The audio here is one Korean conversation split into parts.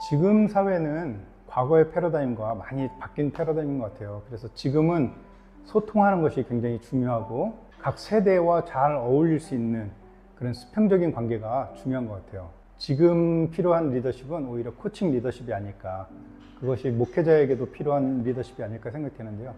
지금 사회는 과거의 패러다임과 많이 바뀐 패러다임인 것 같아요. 그래서 지금은 소통하는 것이 굉장히 중요하고 각 세대와 잘 어울릴 수 있는 그런 수평적인 관계가 중요한 것 같아요. 지금 필요한 리더십은 오히려 코칭 리더십이 아닐까, 그것이 목회자에게도 필요한 리더십이 아닐까 생각되는데요.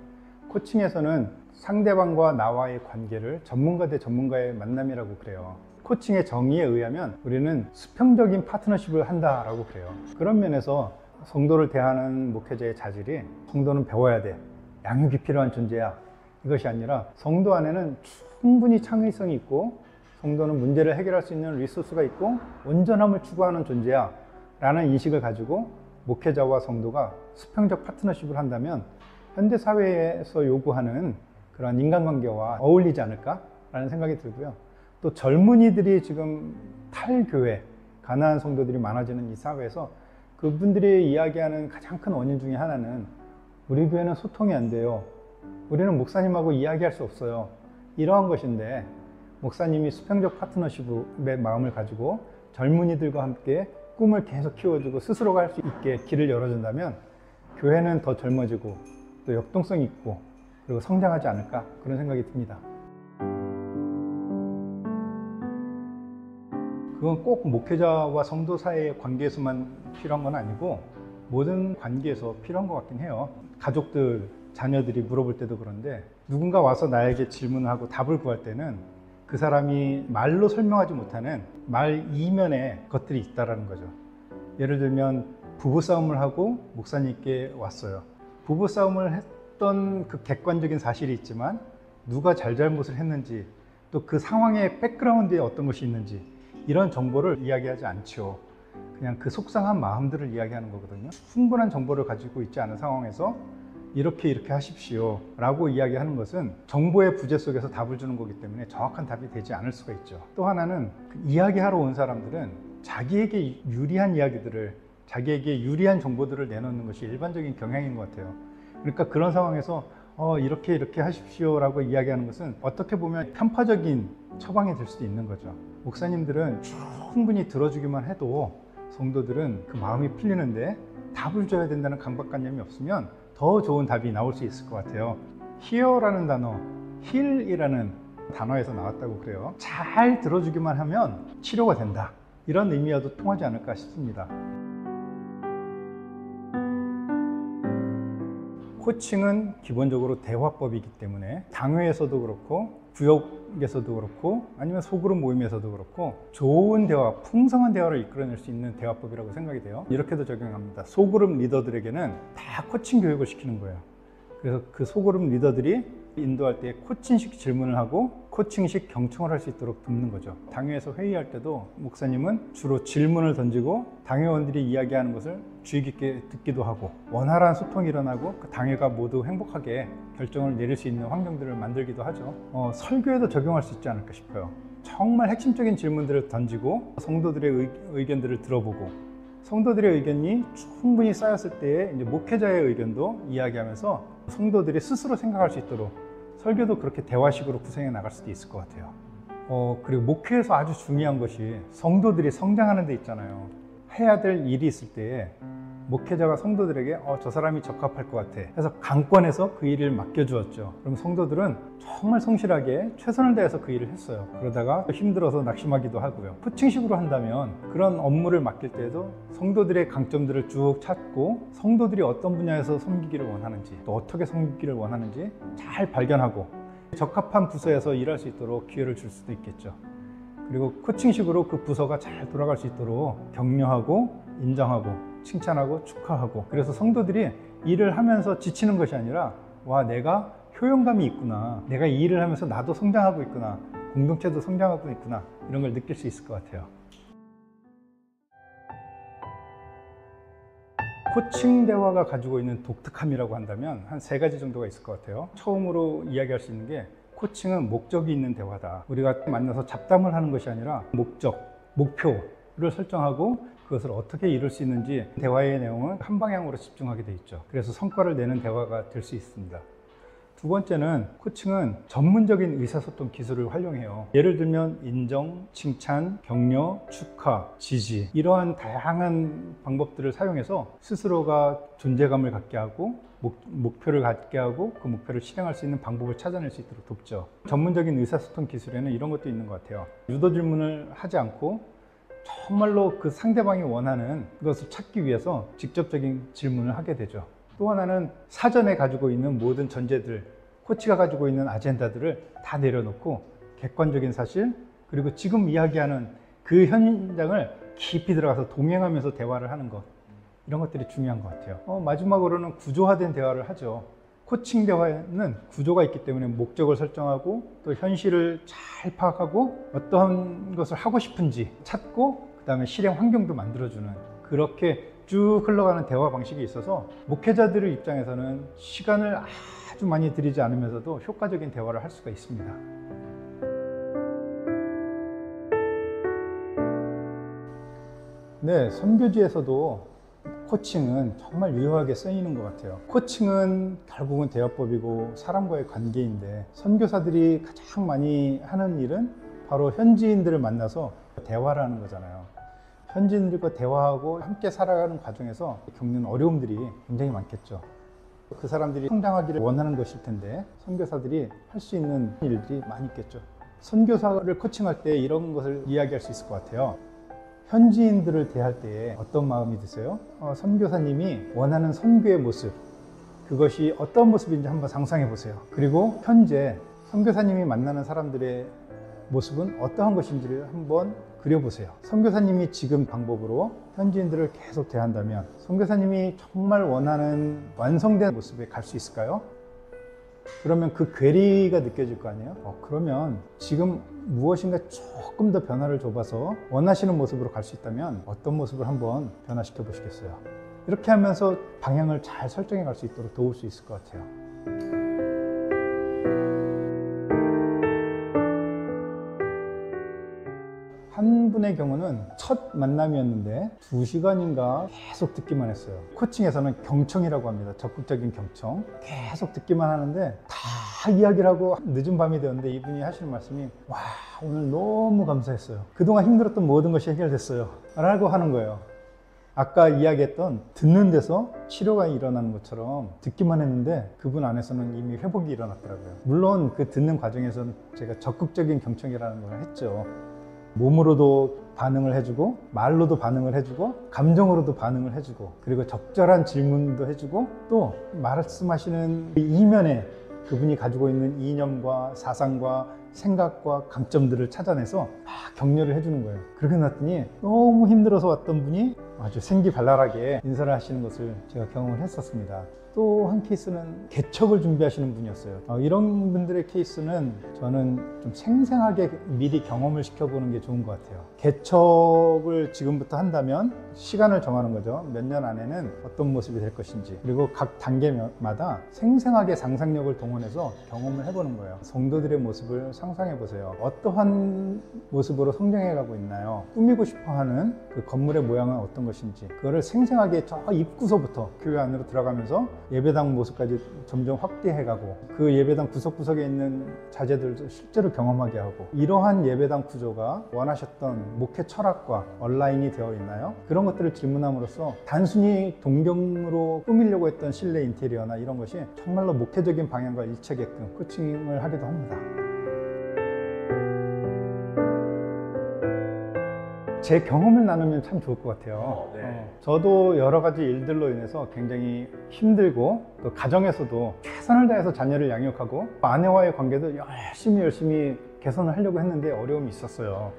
코칭에서는 상대방과 나와의 관계를 전문가 대 전문가의 만남이라고 그래요. 코칭의 정의에 의하면 우리는 수평적인 파트너십을 한다라고 그래요. 그런 면에서 성도를 대하는 목회자의 자질이 성도는 배워야 돼, 양육이 필요한 존재야, 이것이 아니라 성도 안에는 충분히 창의성이 있고 성도는 문제를 해결할 수 있는 리소스가 있고 온전함을 추구하는 존재야 라는 인식을 가지고 목회자와 성도가 수평적 파트너십을 한다면 현대사회에서 요구하는 그런 인간관계와 어울리지 않을까 라는 생각이 들고요. 또 젊은이들이 지금 탈교회, 가난한 성도들이 많아지는 이 사회에서 그분들이 이야기하는 가장 큰 원인 중에 하나는 우리 교회는 소통이 안 돼요, 우리는 목사님하고 이야기할 수 없어요, 이러한 것인데, 목사님이 수평적 파트너십의 마음을 가지고 젊은이들과 함께 꿈을 계속 키워주고 스스로가 할 수 있게 길을 열어준다면 교회는 더 젊어지고 또 역동성이 있고 그리고 성장하지 않을까, 그런 생각이 듭니다. 그건 꼭 목회자와 성도 사이의 관계에서만 필요한 건 아니고 모든 관계에서 필요한 것 같긴 해요. 가족들, 자녀들이 물어볼 때도 그런데 누군가 와서 나에게 질문을 하고 답을 구할 때는 그 사람이 말로 설명하지 못하는 말 이면에 것들이 있다는 거죠. 예를 들면 부부싸움을 하고 목사님께 왔어요. 부부싸움을 했던 그 객관적인 사실이 있지만 누가 잘잘못을 했는지 또 그 상황의 백그라운드에 어떤 것이 있는지 이런 정보를 이야기하지 않죠. 그냥 그 속상한 마음들을 이야기하는 거거든요. 충분한 정보를 가지고 있지 않은 상황에서 이렇게 하십시오 라고 이야기하는 것은 정보의 부재 속에서 답을 주는 거기 때문에 정확한 답이 되지 않을 수가 있죠. 또 하나는 이야기하러 온 사람들은 자기에게 유리한 이야기들을, 자기에게 유리한 정보들을 내놓는 것이 일반적인 경향인 것 같아요. 그러니까 그런 상황에서 이렇게 하십시오 라고 이야기하는 것은 어떻게 보면 편파적인 처방이 될 수도 있는 거죠. 목사님들은 충분히 들어주기만 해도 성도들은 그 마음이 풀리는데 답을 줘야 된다는 강박관념이 없으면 더 좋은 답이 나올 수 있을 것 같아요. hear라는 단어, heal이라는 단어에서 나왔다고 그래요. 잘 들어주기만 하면 치료가 된다, 이런 의미와도 통하지 않을까 싶습니다. 코칭은 기본적으로 대화법이기 때문에 당회에서도 그렇고 구역에서도 그렇고 아니면 소그룹 모임에서도 그렇고 좋은 대화, 풍성한 대화를 이끌어낼 수 있는 대화법이라고 생각이 돼요. 이렇게도 적용합니다. 소그룹 리더들에게는 다 코칭 교육을 시키는 거예요. 그래서 그 소그룹 리더들이 인도할 때 코칭식 질문을 하고 코칭식 경청을 할 수 있도록 돕는 거죠. 당회에서 회의할 때도 목사님은 주로 질문을 던지고 당회원들이 이야기하는 것을 주의 깊게 듣기도 하고 원활한 소통이 일어나고 그 당회가 모두 행복하게 결정을 내릴 수 있는 환경들을 만들기도 하죠. 설교에도 적용할 수 있지 않을까 싶어요. 정말 핵심적인 질문들을 던지고 성도들의 의견들을 들어보고 성도들의 의견이 충분히 쌓였을 때에 이제 목회자의 의견도 이야기하면서 성도들이 스스로 생각할 수 있도록 설교도 그렇게 대화식으로 구성해 나갈 수도 있을 것 같아요. 그리고 목회에서 아주 중요한 것이 성도들이 성장하는 데 있잖아요. 해야 될 일이 있을 때에 목회자가 성도들에게 저 사람이 적합할 것 같아 해서 강권해서 그 일을 맡겨주었죠. 그럼 성도들은 정말 성실하게 최선을 다해서 그 일을 했어요. 그러다가 힘들어서 낙심하기도 하고요. 코칭식으로 한다면 그런 업무를 맡길 때에도 성도들의 강점들을 쭉 찾고 성도들이 어떤 분야에서 섬기기를 원하는지 또 어떻게 섬기기를 원하는지 잘 발견하고 적합한 부서에서 일할 수 있도록 기회를 줄 수도 있겠죠. 그리고 코칭식으로 그 부서가 잘 돌아갈 수 있도록 격려하고 인정하고 칭찬하고 축하하고, 그래서 성도들이 일을 하면서 지치는 것이 아니라 와, 내가 효용감이 있구나, 내가 이 일을 하면서 나도 성장하고 있구나, 공동체도 성장하고 있구나, 이런 걸 느낄 수 있을 것 같아요. 코칭 대화가 가지고 있는 독특함이라고 한다면 한 3가지 정도가 있을 것 같아요. 처음으로 이야기할 수 있는 게 코칭은 목적이 있는 대화다. 우리가 만나서 잡담을 하는 것이 아니라 목적, 목표를 설정하고 그것을 어떻게 이룰 수 있는지 대화의 내용은 한 방향으로 집중하게 돼 있죠. 그래서 성과를 내는 대화가 될 수 있습니다. 두 번째는 코칭은 전문적인 의사소통 기술을 활용해요. 예를 들면 인정, 칭찬, 격려, 축하, 지지, 이러한 다양한 방법들을 사용해서 스스로가 존재감을 갖게 하고 목표를 갖게 하고 그 목표를 실행할 수 있는 방법을 찾아낼 수 있도록 돕죠. 전문적인 의사소통 기술에는 이런 것도 있는 것 같아요. 유도 질문을 하지 않고 정말로 그 상대방이 원하는 것을 찾기 위해서 직접적인 질문을 하게 되죠. 또 하나는 사전에 가지고 있는 모든 전제들, 코치가 가지고 있는 아젠다들을 다 내려놓고 객관적인 사실, 그리고 지금 이야기하는 그 현장을 깊이 들어가서 동행하면서 대화를 하는 것, 이런 것들이 중요한 것 같아요. 마지막으로는 구조화된 대화를 하죠. 코칭 대화에는 구조가 있기 때문에 목적을 설정하고 또 현실을 잘 파악하고 어떠한 것을 하고 싶은지 찾고 그 다음에 실행 환경도 만들어주는, 그렇게 쭉 흘러가는 대화 방식이 있어서 목회자들의 입장에서는 시간을 아주 많이 들이지 않으면서도 효과적인 대화를 할 수가 있습니다. 네, 선교지에서도 코칭은 정말 유효하게 쓰이는 것 같아요. 코칭은 결국은 대화법이고 사람과의 관계인데, 선교사들이 가장 많이 하는 일은 바로 현지인들을 만나서 대화를 하는 거잖아요. 현지인들과 대화하고 함께 살아가는 과정에서 겪는 어려움들이 굉장히 많겠죠. 그 사람들이 성장하기를 원하는 것일 텐데 선교사들이 할 수 있는 일들이 많이 있겠죠. 선교사를 코칭할 때 이런 것을 이야기할 수 있을 것 같아요. 현지인들을 대할 때 어떤 마음이 드세요? 선교사님이 원하는 선교의 모습, 그것이 어떤 모습인지 한번 상상해 보세요. 그리고 현재 선교사님이 만나는 사람들의 모습은 어떠한 것인지를 한번 그려보세요. 선교사님이 지금 방법으로 현지인들을 계속 대한다면 선교사님이 정말 원하는 완성된 모습에 갈 수 있을까요? 그러면 그 괴리가 느껴질 거 아니에요? 그러면 지금 무엇인가 조금 더 변화를 줘봐서 원하시는 모습으로 갈 수 있다면 어떤 모습을 한번 변화시켜 보시겠어요? 이렇게 하면서 방향을 잘 설정해 갈 수 있도록 도울 수 있을 것 같아요. 한 분의 경우는 첫 만남이었는데 2시간인가 계속 듣기만 했어요. 코칭에서는 경청이라고 합니다. 적극적인 경청. 계속 듣기만 하는데 다 이야기를 하고 늦은 밤이 되었는데 이분이 하시는 말씀이, 와, 오늘 너무 감사했어요. 그동안 힘들었던 모든 것이 해결됐어요 라고 하는 거예요. 아까 이야기했던 듣는 데서 치료가 일어나는 것처럼 듣기만 했는데 그분 안에서는 이미 회복이 일어났더라고요. 물론 그 듣는 과정에서는 제가 적극적인 경청이라는 걸 했죠. 몸으로도 반응을 해주고 말로도 반응을 해주고 감정으로도 반응을 해주고, 그리고 적절한 질문도 해주고, 또 말씀하시는 이면에 그분이 가지고 있는 이념과 사상과 생각과 강점들을 찾아내서 막 격려를 해주는 거예요. 그렇게 놨더니 너무 힘들어서 왔던 분이 아주 생기발랄하게 인사를 하시는 것을 제가 경험을 했었습니다. 또 한 케이스는 개척을 준비하시는 분이었어요. 이런 분들의 케이스는 저는 좀 생생하게 미리 경험을 시켜보는 게 좋은 것 같아요. 개척을 지금부터 한다면 시간을 정하는 거죠. 몇 년 안에는 어떤 모습이 될 것인지, 그리고 각 단계마다 생생하게 상상력을 동원해서 경험을 해보는 거예요. 성도들의 모습을 상상해 보세요. 어떠한 모습으로 성장해 가고 있나요? 꾸미고 싶어하는 그 건물의 모양은 어떤 것인지, 그거를 생생하게 저 입구서부터 교회 안으로 들어가면서 예배당 모습까지 점점 확대해가고, 그 예배당 구석구석에 있는 자재들도 실제로 경험하게 하고, 이러한 예배당 구조가 원하셨던 목회 철학과 얼라인이 되어 있나요? 그런 것들을 질문함으로써 단순히 동경으로 꾸미려고 했던 실내 인테리어나 이런 것이 정말로 목회적인 방향과 일치하게끔 코칭을 하기도 합니다. 제 경험을 나누면 참 좋을 것 같아요. 저도 여러 가지 일들로 인해서 굉장히 힘들고, 또 가정에서도 최선을 다해서 자녀를 양육하고 아내와의 관계도 열심히 개선을 하려고 했는데 어려움이 있었어요.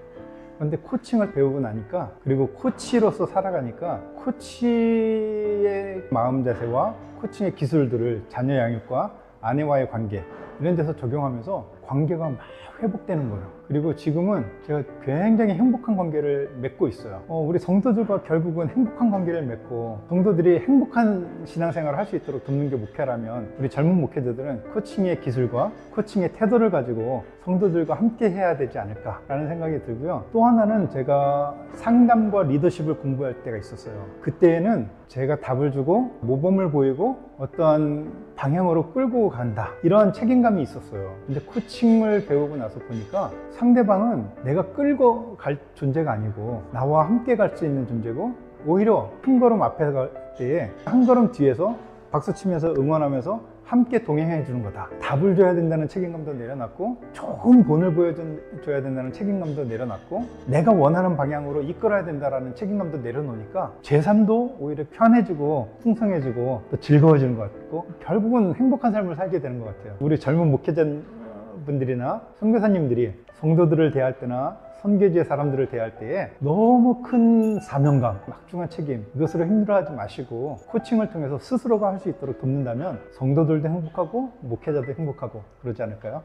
그런데 코칭을 배우고 나니까, 그리고 코치로서 살아가니까 코치의 마음 자세와 코칭의 기술들을 자녀 양육과 아내와의 관계 이런 데서 적용하면서 관계가 막 회복되는 거예요. 그리고 지금은 제가 굉장히 행복한 관계를 맺고 있어요. 우리 성도들과 결국은 행복한 관계를 맺고, 성도들이 행복한 신앙생활을 할 수 있도록 돕는 게 목회라면, 우리 젊은 목회자들은 코칭의 기술과 코칭의 태도를 가지고 성도들과 함께 해야 되지 않을까라는 생각이 들고요. 또 하나는 제가 상담과 리더십을 공부할 때가 있었어요. 그때는 제가 답을 주고 모범을 보이고 어떠한 방향으로 끌고 간다, 이런 책임감이 있었어요. 근데 코칭을 배우고 나서 보니까 상대방은 내가 끌고 갈 존재가 아니고 나와 함께 갈 수 있는 존재고, 오히려 한 걸음 앞에 갈 때에 한 걸음 뒤에서 박수 치면서 응원하면서 함께 동행해 주는 거다. 답을 줘야 된다는 책임감도 내려놨고, 좋은 본을 보여줘야 된다는 책임감도 내려놨고, 내가 원하는 방향으로 이끌어야 된다는 책임감도 내려놓으니까 제 삶도 오히려 편해지고 풍성해지고 또 즐거워지는 것 같고, 결국은 행복한 삶을 살게 되는 것 같아요. 우리 젊은 목회자분들이나 선교사님들이 성도들을 대할 때나 선교지의 사람들을 대할 때에 너무 큰 사명감, 막중한 책임, 이것으로 힘들어하지 마시고 코칭을 통해서 스스로가 할 수 있도록 돕는다면 성도들도 행복하고 목회자도 행복하고 그러지 않을까요?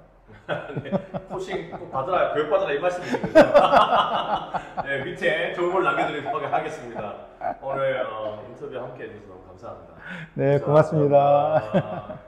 네, 코칭 꼭 받으라, 교육받으라 이 말씀이시군요. 네, 밑에 좋은 걸 남겨드리도록 하겠습니다. 오늘 인터뷰 함께 해주셔서 너무 감사합니다. 네, 고맙습니다. 감사합니다.